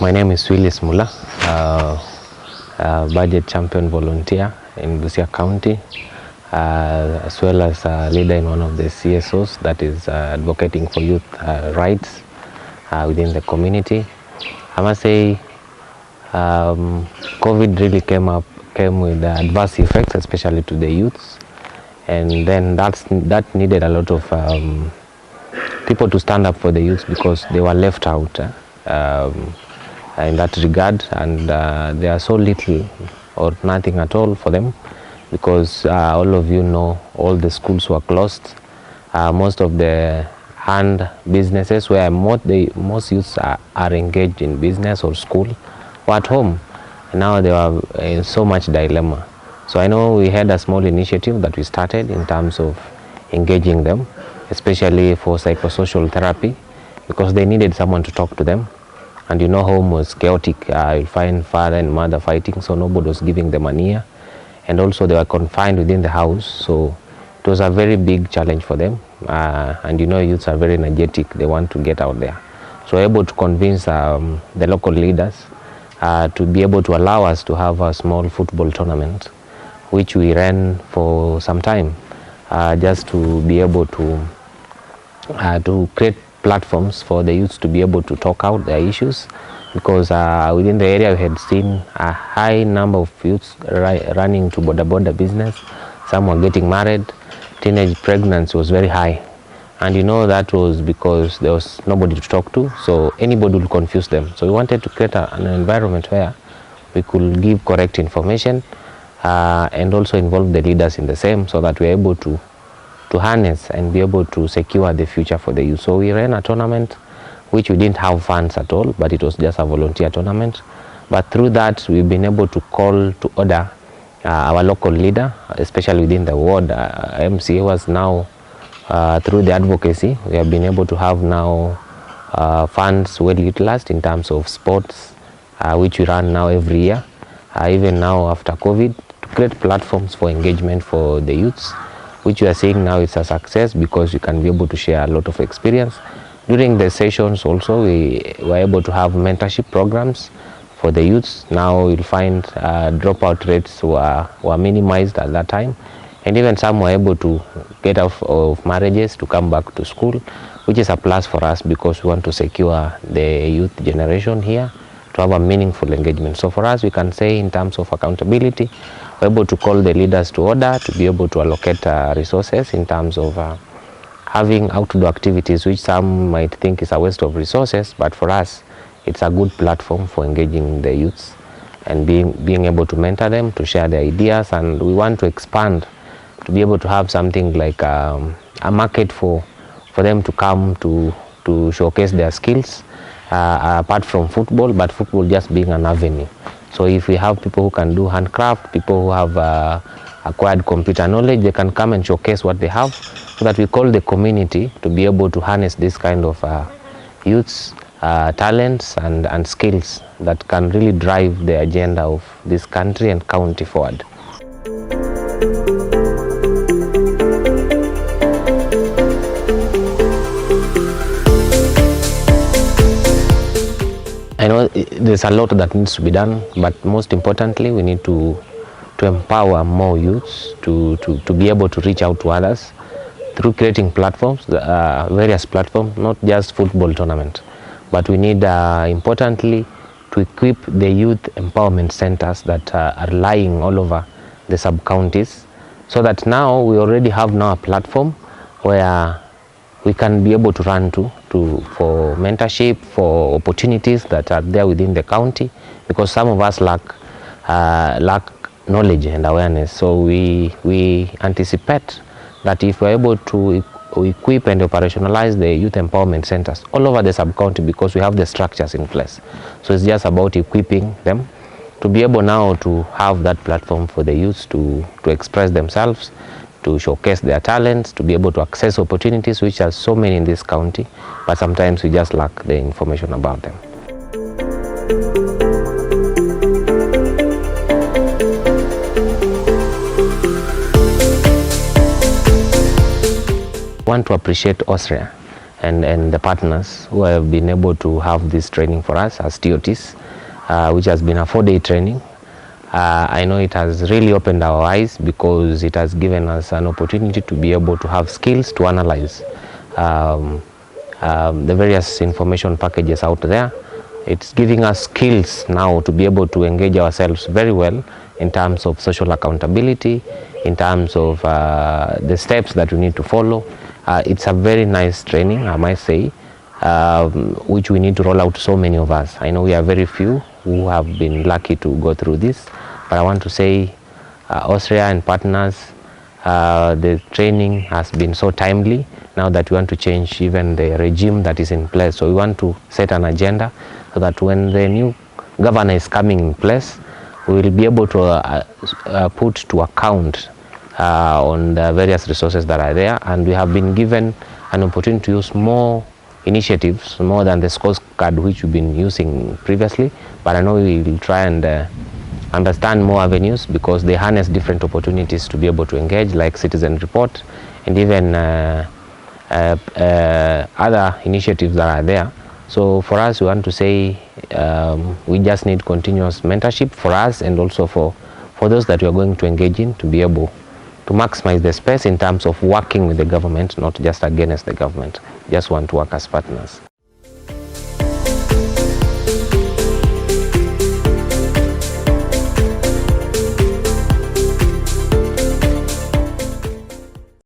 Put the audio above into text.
My name is Willis Mula, budget champion volunteer in Busia County, as well as a leader in one of the CSOs that is advocating for youth rights within the community. I must say COVID really came with adverse effects, especially to the youths, and then that needed a lot of people to stand up for the youth because they were left out in that regard, and there are so little or nothing at all for them because all of you know all the schools were closed. Most of the hand businesses where most youths are engaged in business or school were at home. And now they were in so much dilemma. So I know we had a small initiative that we started in terms of engaging them, especially for psychosocial therapy, because they needed someone to talk to them. And you know, home was chaotic. You'll find father and mother fighting, so nobody was giving them an ear. And also they were confined within the house, so it was a very big challenge for them. And you know, youths are very energetic, they want to get out there. So able to convince the local leaders to be able to allow us to have a small football tournament, which we ran for some time, just to be able to create platforms for the youths to be able to talk out their issues, because within the area we had seen a high number of youths running to border business. Some were getting married. Teenage pregnancy was very high, and you know that was because there was nobody to talk to, so anybody would confuse them. So we wanted to create an environment where we could give correct information and also involve the leaders in the same, so that we're able to harness and be able to secure the future for the youth. So we ran a tournament which we didn't have funds at all, but it was just a volunteer tournament. But through that, we've been able to call to order our local leader, especially within the ward. MCA was now, through the advocacy, we have been able to have now funds well utilized in terms of sports, which we run now every year, even now after COVID, to create platforms for engagement for the youths, which we are seeing now is a success because you can be able to share a lot of experience. During the sessions also, we were able to have mentorship programs for the youths. Now you'll find dropout rates were minimized at that time, and even some were able to get out of marriages to come back to school, which is a plus for us because we want to secure the youth generation here to have a meaningful engagement. So for us, we can say in terms of accountability, we're able to call the leaders to order to be able to allocate resources in terms of having outdoor activities, which some might think is a waste of resources, but for us, it's a good platform for engaging the youths and being able to mentor them, to share their ideas. And we want to expand to be able to have something like a market for them to come to showcase their skills, apart from football, but football just being an avenue. So if we have people who can do handcraft, people who have acquired computer knowledge, they can come and showcase what they have, so that we call the community to be able to harness this kind of youths, talents and skills that can really drive the agenda of this country and county forward. I know there's a lot that needs to be done, but most importantly, we need to empower more youths to be able to reach out to others through creating platforms, various platforms, not just football tournament, but we need, importantly, to equip the youth empowerment centers that are lying all over the sub-counties, so that now we already have now a platform where we can be able to run for mentorship, for opportunities that are there within the county, because some of us lack knowledge and awareness. So we anticipate that if we're able to equip and operationalize the youth empowerment centers all over the sub-county, because we have the structures in place. So it's just about equipping them to be able now to have that platform for the youths to express themselves, to showcase their talents, to be able to access opportunities, which are so many in this county, but sometimes we just lack the information about them. I want to appreciate Austria and the partners who have been able to have this training for us as TOTs, which has been a 4-day training. I know it has really opened our eyes because it has given us an opportunity to be able to have skills to analyze the various information packages out there. It's giving us skills now to be able to engage ourselves very well in terms of social accountability, in terms of the steps that we need to follow. It's a very nice training, I might say, which we need to roll out to so many of us. I know we are very few who have been lucky to go through this, but I want to say Austria and partners, the training has been so timely now that we want to change even the regime that is in place. So we want to set an agenda so that when the new governor is coming in place, we will be able to put to account on the various resources that are there, and we have been given an opportunity to use more initiatives, more than the scorecard which we've been using previously. But I know we will try and understand more avenues because they harness different opportunities to be able to engage, like citizen report and even other initiatives that are there. So for us, we want to say we just need continuous mentorship for us and also for those that we are going to engage in, to be able to maximize the space in terms of working with the government, not just against the government. Just want to work as partners.